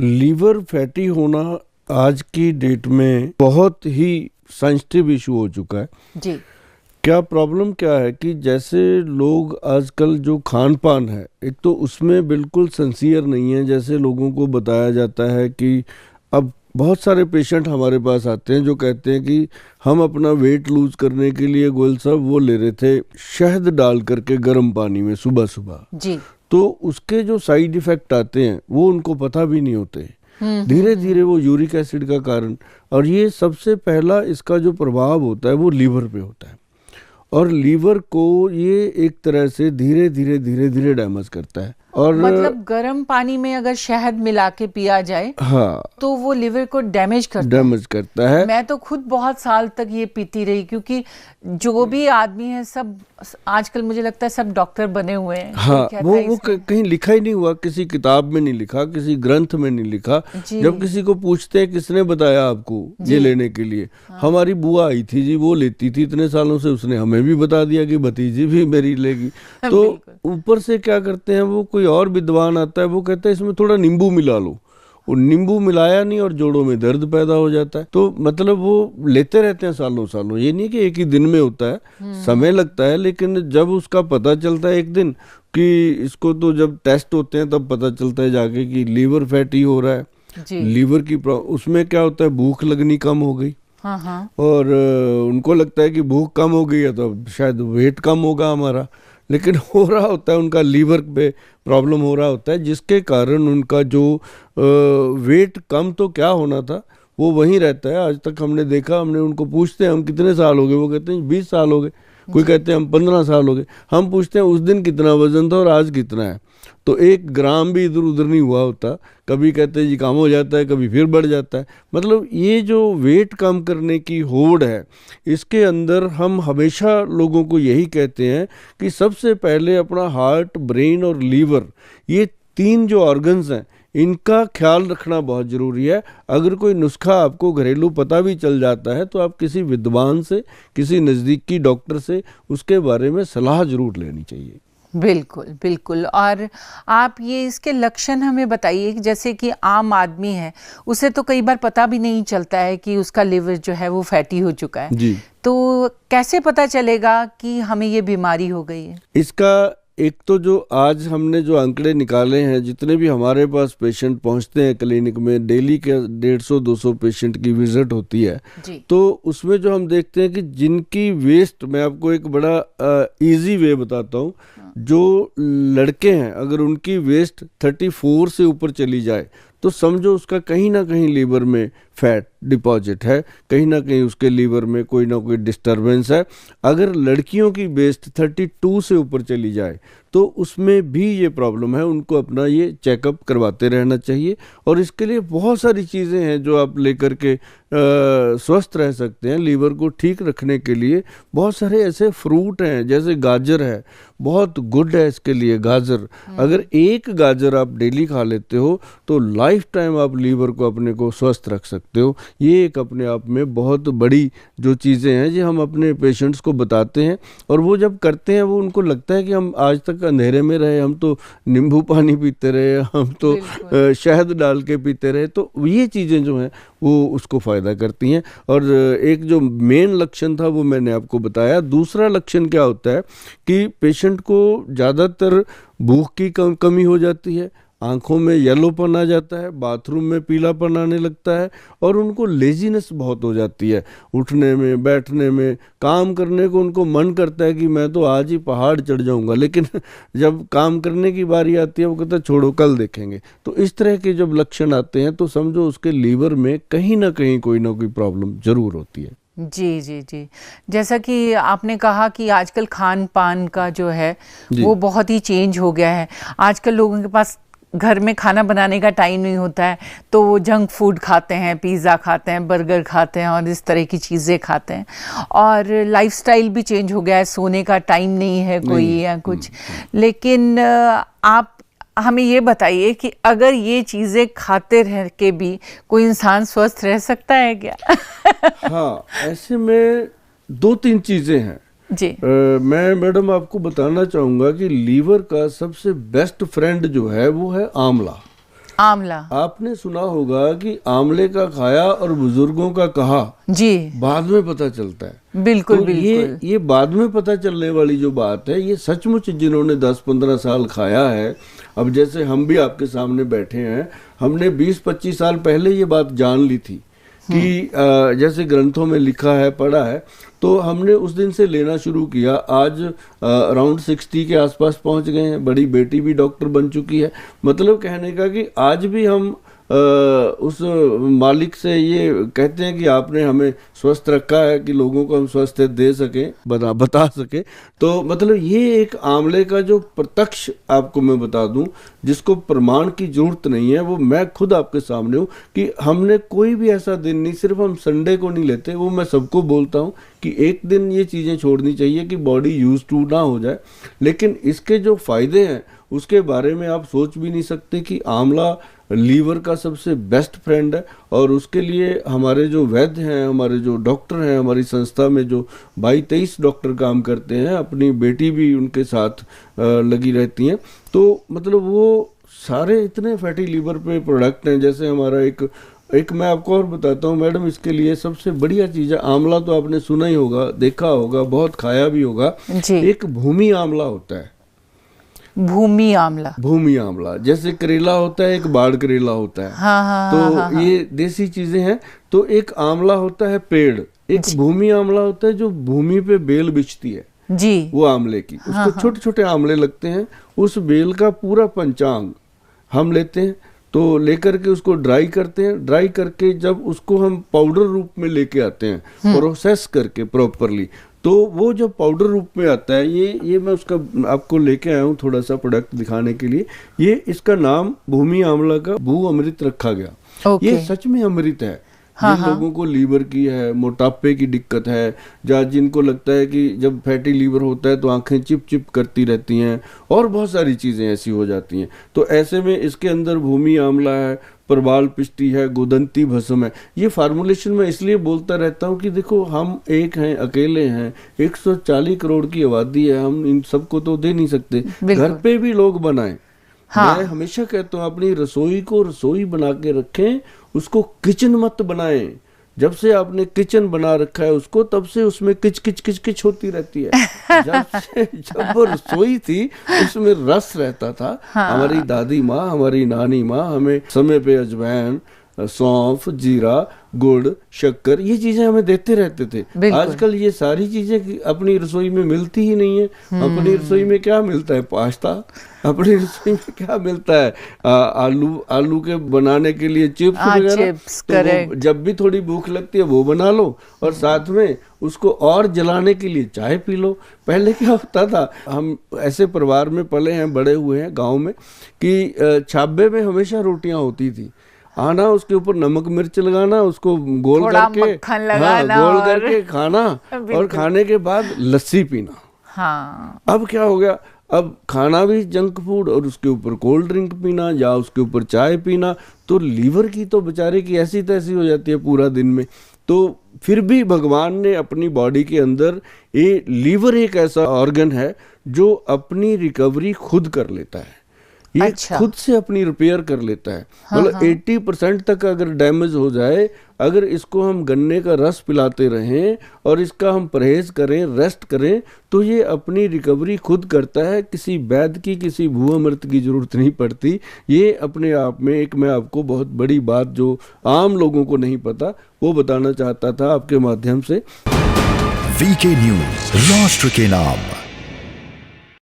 Liver fatty होना आज की डेट में बहुत ही सेंसिटिव इशू हो चुका है जी। क्या प्रॉब्लम क्या है कि जैसे लोग आजकल जो खान पान है, एक तो उसमें बिल्कुल सिंसियर नहीं है। जैसे लोगों को बताया जाता है कि अब बहुत सारे पेशेंट हमारे पास आते हैं जो कहते हैं कि हम अपना वेट लूज करने के लिए गोयल साहब वो ले रहे थे शहद डाल करके गर्म पानी में सुबह सुबह जी। तो उसके जो साइड इफेक्ट आते हैं वो उनको पता भी नहीं होते। धीरे धीरे वो यूरिक एसिड का कारण, और ये सबसे पहला इसका जो प्रभाव होता है वो लीवर पे होता है, और लीवर को ये एक तरह से धीरे धीरे डैमेज करता है। और मतलब गर्म पानी में अगर शहद मिला के पिया जाए हाँ तो वो लिवर को डैमेज करता है। मैं तो खुद बहुत साल तक ये पीती रही, क्योंकि जो भी आदमी है सब आजकल मुझे लगता है सब डॉक्टर बने हुए हैं। हाँ, वो कहीं लिखा ही नहीं हुआ, किसी किताब में नहीं लिखा, किसी ग्रंथ में नहीं लिखा। जब किसी को पूछते हैं किसने बताया आपको ये लेने के लिए, हमारी बुआ आई थी जी, वो लेती थी इतने सालों से, उसने हमें भी बता दिया कि भतीजी भी मेरी लेगी। तो ऊपर से क्या करते हैं वो, कोई और विद्वान आता है वो कहता है इसमें थोड़ा नींबू मिला लो, और नींबू मिलाया नहीं और जोड़ों में दर्द पैदा हो जाता है। तो मतलब वो लेते रहते हैं सालों सालों, ये नहीं कि एक ही दिन में होता है, समय लगता है। लेकिन जब उसका पता चलता है एक दिन कि इसको, तो जब टेस्ट होते हैं तब पता चलता है जाके कि लीवर फैटी हो रहा है। लीवर की उसमें क्या होता है, भूख लगनी कम हो गई। हाँ। और उनको लगता है कि भूख कम हो गई है तो शायद वेट कम होगा हमारा, लेकिन हो रहा होता है उनका लीवर पे प्रॉब्लम हो रहा होता है, जिसके कारण उनका जो वेट कम तो क्या होना था वो वहीं रहता है। आज तक हमने देखा, हमने उनको पूछते हैं हम कितने साल हो गए, वो कहते हैं 20 साल हो गए, कोई कहते हैं हम 15 साल हो गए। हम पूछते हैं उस दिन कितना वजन था और आज कितना है, तो 1 ग्राम भी इधर उधर नहीं हुआ होता। कभी कहते हैं जी कम हो जाता है, कभी फिर बढ़ जाता है। मतलब ये जो वेट कम करने की होड़ है, इसके अंदर हम हमेशा लोगों को यही कहते हैं कि सबसे पहले अपना हार्ट, ब्रेन और लीवर, ये 3 जो ऑर्गन्स हैं इनका ख्याल रखना बहुत ज़रूरी है। अगर कोई नुस्खा आपको घरेलू पता भी चल जाता है तो आप किसी विद्वान से, किसी नज़दीकी डॉक्टर से उसके बारे में सलाह ज़रूर लेनी चाहिए। बिल्कुल बिल्कुल। और आप ये इसके लक्षण हमें बताइए, जैसे कि आम आदमी है उसे तो कई बार पता भी नहीं चलता है कि उसका लिवर जो है वो फैटी हो चुका है जी। तो कैसे पता चलेगा कि हमें ये बीमारी हो गई है? इसका एक तो जो आज हमने जो आंकड़े निकाले हैं, जितने भी हमारे पास पेशेंट पहुंचते हैं क्लिनिक में, डेली के 150-200 पेशेंट की विजिट होती है, तो उसमें जो हम देखते हैं कि जिनकी वेस्ट, मैं आपको एक बड़ा इजी वे बताता हूँ, जो लड़के हैं अगर उनकी वेस्ट 34 से ऊपर चली जाए तो समझो उसका कहीं ना कहीं लीवर में फैट डिपॉजिट है, कहीं ना कहीं उसके लीवर में कोई ना कोई डिस्टरबेंस है। अगर लड़कियों की वेस्ट 32 से ऊपर चली जाए तो उसमें भी ये प्रॉब्लम है, उनको अपना ये चेकअप करवाते रहना चाहिए। और इसके लिए बहुत सारी चीज़ें हैं जो आप लेकर के स्वस्थ रह सकते हैं। लीवर को ठीक रखने के लिए बहुत सारे ऐसे फ्रूट हैं, जैसे गाजर है, बहुत गुड है इसके लिए गाजर। अगर 1 गाजर आप डेली खा लेते हो तो लाइफ टाइम आप लीवर को अपने को स्वस्थ रख सकते हो। ये एक अपने आप में बहुत बड़ी जो चीज़ें हैं जो हम अपने पेशेंट्स को बताते हैं, और वो जब करते हैं वो उनको लगता है कि हम आज तक अंधेरे में रहे, हम तो नींबू पानी पीते रहे, हम तो शहद डाल के पीते रहे। तो ये चीज़ें जो हैं वो उसको फ़ायदा करती हैं। और एक जो मेन लक्षण था वो मैंने आपको बताया। दूसरा लक्षण क्या होता है कि पेशेंट को ज़्यादातर भूख की कमी हो जाती है, आंखों में येलोपन आ जाता है, बाथरूम में पीलापन आने लगता है, और उनको लेजीनेस बहुत हो जाती है, उठने में, बैठने में, काम करने को उनको मन करता है कि मैं तो आज ही पहाड़ चढ़ जाऊंगा, लेकिन जब काम करने की बारी आती है वो कहता है छोड़ो कल देखेंगे। तो इस तरह के जब लक्षण आते हैं तो समझो उसके लीवर में कहीं ना कहीं कोई ना कोई प्रॉब्लम जरूर होती है। जी जी जी। जैसा कि आपने कहा कि आजकल खान पान का जो है वो बहुत ही चेंज हो गया है। आजकल लोगों के पास घर में खाना बनाने का टाइम नहीं होता है तो वो जंक फूड खाते हैं, पिज़्ज़ा खाते हैं, बर्गर खाते हैं और इस तरह की चीज़ें खाते हैं। और लाइफस्टाइल भी चेंज हो गया है, सोने का टाइम नहीं है कोई या कुछ। लेकिन आप हमें ये बताइए कि अगर ये चीज़ें खाते रह के भी कोई इंसान स्वस्थ रह सकता है क्या? हाँ, ऐसे में 2-3 चीज़ें हैं जी। मैं मैडम आपको बताना चाहूँगा कि लीवर का सबसे बेस्ट फ्रेंड जो है वो है आंवला। आंवला, आपने सुना होगा कि आंवले का खाया और बुजुर्गों का कहा जी बाद में पता चलता है। बिल्कुल तो बिल्कुल। ये बाद में पता चलने वाली जो बात है, ये सचमुच जिन्होंने 10-15 साल खाया है, अब जैसे हम भी आपके सामने बैठे हैं, हमने 20-25 साल पहले ये बात जान ली थी कि जैसे ग्रंथों में लिखा है, पढ़ा है, तो हमने उस दिन से लेना शुरू किया। आज अराउंड 60 के आसपास पहुंच गए हैं। बड़ी बेटी भी डॉक्टर बन चुकी है। मतलब कहने का कि आज भी हम उस मालिक से ये कहते हैं कि आपने हमें स्वस्थ रखा है कि लोगों को हम स्वस्थ दे सकें, बता सकें। तो मतलब ये एक आंवले का जो प्रत्यक्ष आपको मैं बता दूं, जिसको प्रमाण की जरूरत नहीं है, वो मैं खुद आपके सामने हूँ कि हमने कोई भी ऐसा दिन नहीं, सिर्फ हम संडे को नहीं लेते, वो मैं सबको बोलता हूँ कि एक दिन ये चीज़ें छोड़नी चाहिए कि बॉडी यूज टू ना हो जाए। लेकिन इसके जो फायदे हैं उसके बारे में आप सोच भी नहीं सकते कि आंवला लीवर का सबसे बेस्ट फ्रेंड है। और उसके लिए हमारे जो वैद्य हैं, हमारे जो डॉक्टर हैं, हमारी संस्था में जो 22-23 डॉक्टर काम करते हैं, अपनी बेटी भी उनके साथ लगी रहती हैं। तो मतलब वो सारे इतने फैटी लीवर पे प्रोडक्ट हैं। जैसे हमारा एक मैं आपको और बताता हूँ मैडम, इसके लिए सबसे बढ़िया चीज़ है आंवला। तो आपने सुना ही होगा, देखा होगा, बहुत खाया भी होगा। एक भूमि आंवला होता है। भूमि आंवला, भूमि आंवला जैसे करेला होता है, एक बाढ़ करेला होता है। तो ये देसी चीजें हैं। तो एक आंवला होता है पेड़, एक भूमि आंवला होता है जो भूमि पे बेल बिछती है जी, वो आंवले की, उसको छोटे छोटे आंवले लगते हैं। उस बेल का पूरा पंचांग हम लेते हैं, तो लेकर के उसको ड्राई करते हैं। ड्राई करके जब उसको हम पाउडर रूप में लेके आते हैं, प्रोसेस करके प्रॉपरली, तो वो जो पाउडर रूप में आता है, ये मैं उसका आपको लेके आया हूँ थोड़ा सा प्रोडक्ट दिखाने के लिए। ये इसका नाम भूमि आंवला का भू अमृत रखा गया। ये सच में अमृत है। जिन लोगों को लीवर की है, मोटापे की दिक्कत है, या जिनको लगता है कि जब फैटी लीवर होता है तो आंखें चिप चिप करती रहती हैं और बहुत सारी चीज़ें ऐसी हो जाती हैं, तो ऐसे में इसके अंदर भूमि आंवला है, प्रबाल पिष्टी है, गोदंती भस्म है। ये फार्मूलेशन में इसलिए बोलता रहता हूँ कि देखो हम एक हैं, अकेले हैं, 140 करोड़ की आबादी है, हम इन सबको तो दे नहीं सकते। घर पे भी लोग बनाएं। मैं हमेशा कहता हूँ अपनी रसोई को रसोई बना के रखें, उसको किचन मत बनाएं। जब से आपने किचन बना रखा है उसको, तब से उसमें किच किच किच किच होती रहती है। जब वो रसोई थी उसमें रस रहता था। हमारी दादी माँ, हमारी नानी माँ हमें समय पे अजवाइन, सौंफ, जीरा, गुड़, शक्कर, ये चीजें हमें देते रहते थे। आजकल ये सारी चीजें अपनी रसोई में मिलती ही नहीं है। अपनी रसोई में क्या मिलता है? पास्ता। अपनी रसोई में क्या मिलता है? आलू के बनाने के लिए चिप्स वगैरह। तो जब भी थोड़ी भूख लगती है वो बना लो, और साथ में उसको और जलाने के लिए चाय पी लो। पहले क्या होता था, हम ऐसे परिवार में पले हैं, बड़े हुए हैं गाँव में, कि छाबे में हमेशा रोटियां होती थी। आना, उसके ऊपर नमक मिर्च लगाना, उसको गोल करके गोल करके खाना, और खाने के बाद लस्सी पीना। अब क्या हो गया, अब खाना भी जंक फूड और उसके ऊपर कोल्ड ड्रिंक पीना या उसके ऊपर चाय पीना। तो लीवर की तो बेचारे की ऐसी तैसी हो जाती है पूरा दिन में। तो फिर भी भगवान ने अपनी बॉडी के अंदर, ये लीवर एक ऐसा ऑर्गन है जो अपनी रिकवरी खुद कर लेता है। ये खुद से अपनी रिपेयर कर लेता है। मतलब 80% तक अगर डैमेज हो जाए, अगर इसको हम गन्ने का रस पिलाते रहें और इसका हम परहेज करें, रेस्ट करें, तो ये अपनी रिकवरी खुद करता है। किसी वैद्य की, किसी भूअमृत की जरूरत नहीं पड़ती। ये अपने आप में एक, मैं आपको बहुत बड़ी बात जो आम लोगों को नहीं पता, वो बताना चाहता था आपके माध्यम से। वीके न्यूज, राष्ट्र के नाम।